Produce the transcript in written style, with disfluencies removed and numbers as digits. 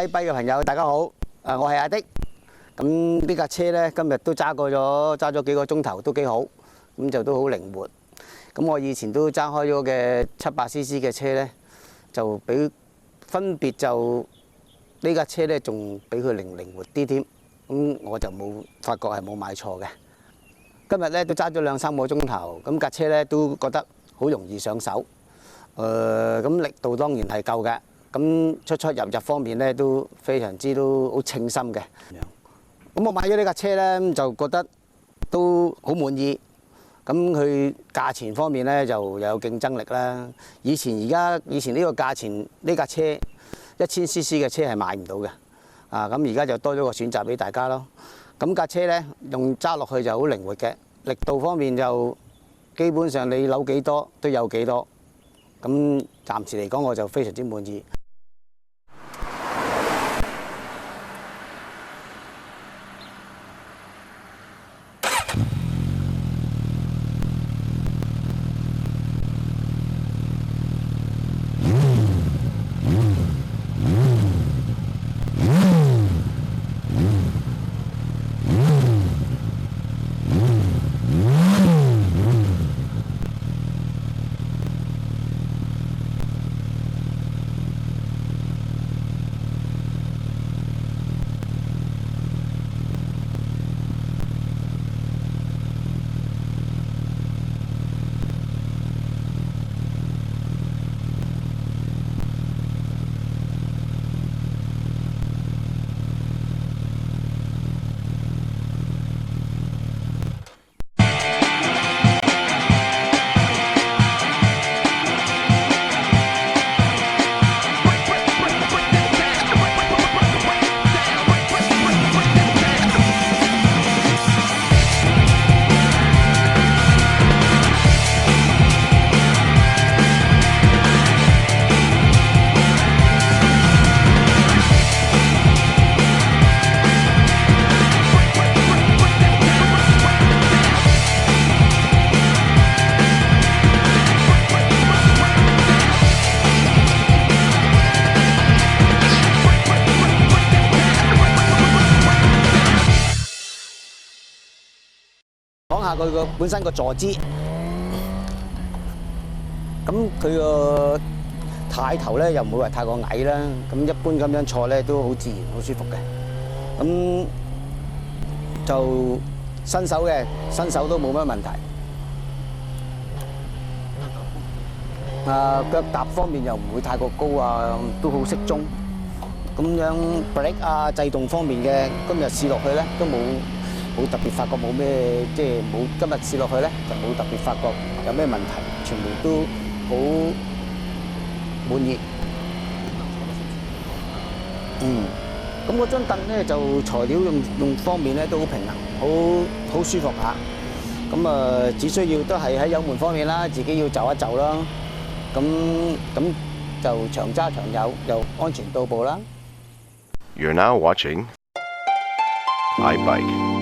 iBike 嘅朋友，大家好，我係阿的。咁呢架車咧，今日都揸咗幾個鐘頭，都幾好，咁就都好靈活。咁我以前都揸開咗嘅700cc 嘅車咧，就分別就呢架車咧，仲比佢靈活啲添。咁我就發覺係冇買錯嘅。今日咧都揸咗2、3個鐘頭，咁架車咧都覺得好容易上手。咁力度當然係夠嘅。咁出入方面咧都非常之都好稱心嘅。咁我買咗呢架車咧，就覺得都好滿意。咁佢價錢方面咧就又有競爭力啦。以前呢個價錢呢架車1000cc 嘅車係買唔到嘅。咁而家就多咗個選擇俾大家咯。咁架車咧用揸落去就好靈活嘅，力度方面就基本上你扭幾多都有幾多。咁暫時嚟講我就非常之滿意。講下佢本身個坐姿，咁佢個太頭咧又唔會話太過矮啦，咁一般咁樣坐咧都好自然、好舒服嘅。咁就新手都冇乜問題。腳踏方面又唔會太過高啊，都好適中。咁樣 brake 制動方面嘅，今日試落去咧都冇特別發覺冇咩，即係冇今日試落去咧就冇特別發覺有咩問題，全部都好滿意。咁嗰張凳咧就材料用方面咧都好平衡，好舒服下。咁只需要都係喺油門方面啦，自己要就一就啦。咁就長揸長有，又安全到步啦。You're now watching iBike.